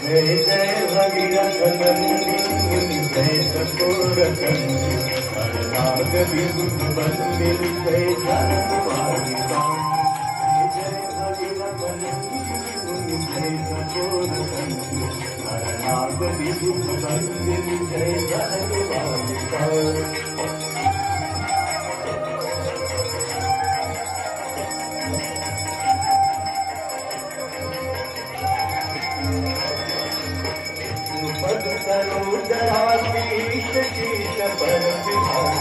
जय जय भगीरथ नंदिनी जय चकोर हर नाग विभुत बंदिल जय जानवारिका जय भगीरथ नंदिनी जय चकोर हर नाग विभुत बंदिल जय जानवारिका पद सरोजराशीष शीश पर विहार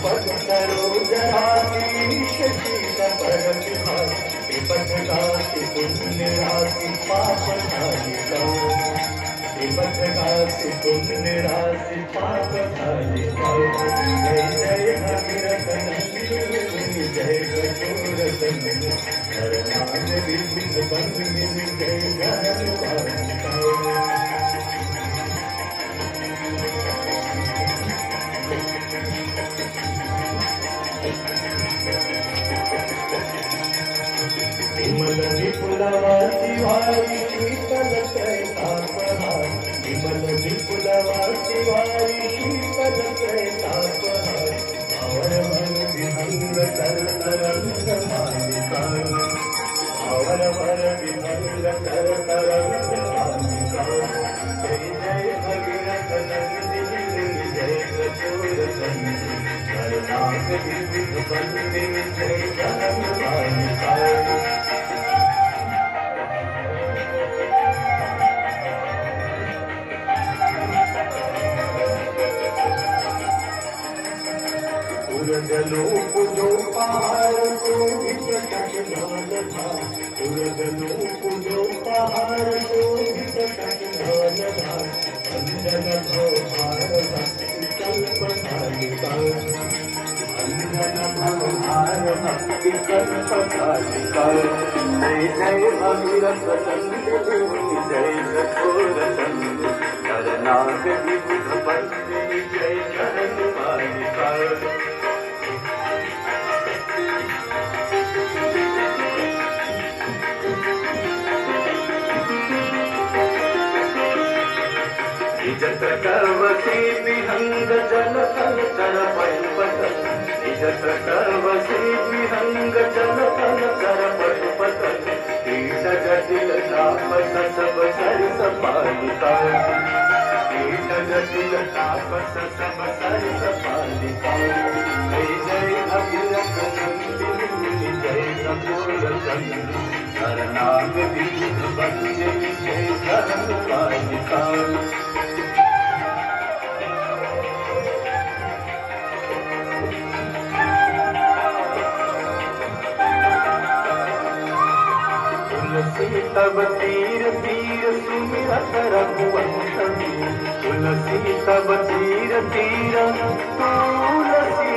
पद सरोजराशीष शीश पर विहार विपद काशि पुण्य राशि पाप धारिका विपद काशि पुण्य राशि पाप धारिका जय जय भगीरथ नंदिनी जय चकोर हर नाग विभुत बंदिल जय जानवारिका विमल विपुलवासी वारी शीतल त्रैतापहार विमल विपुलवासी वारी शीतल त्रैतापहार और मन विभंग कर तरंग मालिका और मन विभंग कर तरंग मालिका जय जय भगीरथ नंदिनी जय चकोर हर नाग विभुत बंदिल जय जानवारिका उर्दलोक जो पहाड़ को विकट ढाल था उर्दलोक जो पहाड़ को विकट ढाल था अंजन भवभार भक्ति कल्प धारिका अंजन भवभार भक्ति कल्प धारिका जय जय भगीरथ नंदिनी जय चकोर हर नाग विभुत बंदिल जय जानवारिका निजत करवसी विहंग जल थल कर पशुपतन निजत करवसी विहंग जल थल कर पशुपतन कीट जटिल तापस सब सरस पालिका कीट जटिल तापस सब सरस पालिका जय जय भगीरथ नंदिनी जय चकोर हर नाग विभुत बंदिल जय जानवारिका तुलसी तब तीर तीर सुमिरत रघुवंश तुलसी तब तीर तीर तुलसी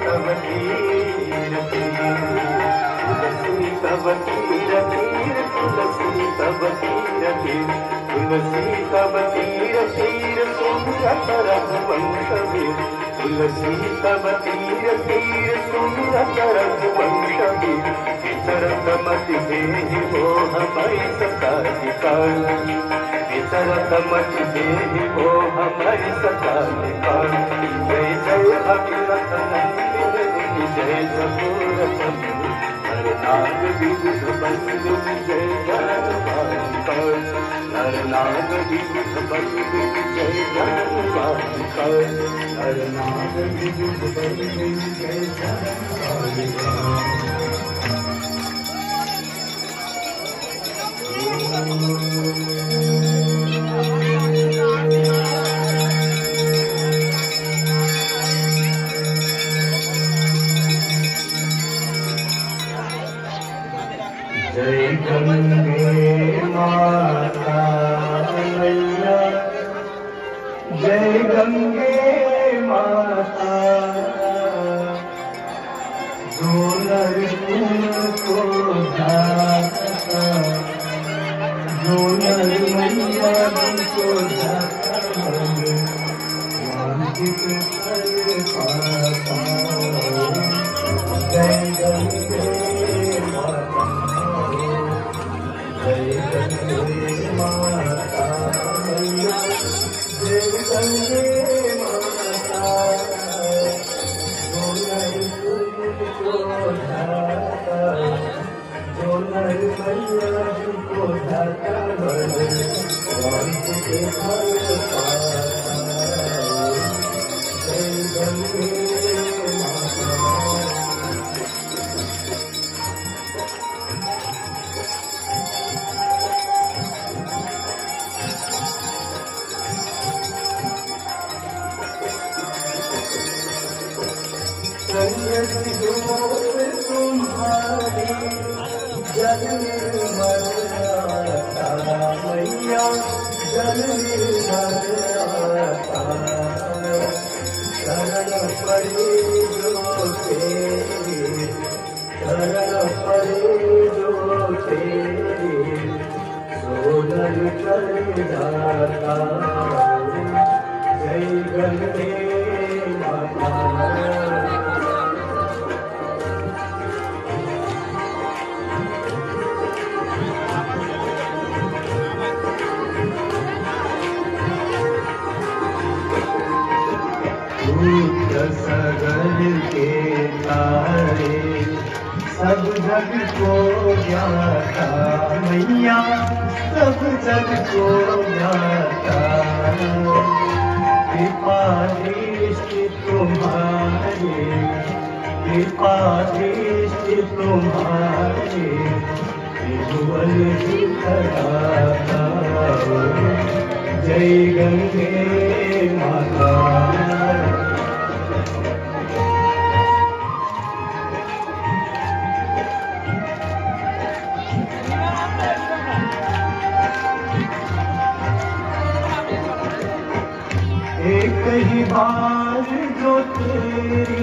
तब तीर तीर तुलसी तब तीर तीर तुलसी तब तीर तीर तुलसी तब तीर तीर सुमिरत रघुवंश तुलसी तब तीर तीर सुमिरत रघुवंश विचरत मति देहि मोह मई सतारिका विचरत मति देहि मोह मई सतारिका जय जय भगीरथ नंदिनी जय चकोर हर नाग विभुत बंदिल जय जानवारिका हर नाग विभुत बंदिल जय जानवारिका हर नाग विभुत बंदिल जय जानवारिका जय गंगे माता मैया जय गंगे माता जो नर को जाता जो नर मैया को जाता अमृत फल पाता। जय गंगे माता, जय गंगे माता मैया, जय गंगे माता। जो नर तुमको ढाता, जो नर मैया तुमको ढाता, वंश के फल पाता। जय गंगे माता। संगति जोत तुम्हारी जल निर्मल आता मैया, जल निर्मल आता। शरण पड़े जो तेरी, शरण पड़े जो तेरी, सोनल कर जाता। जय गंगे माता। सगर के तारे सब जग को ज्ञाता मैया, सब जग को ज्ञाता। कृपा दृष्टि तुम्हारी, कृपा दृष्टि तुम्हारी, त्रिभुवन दिखलाता। जय गंगे माता। एक ही बार जो तेरी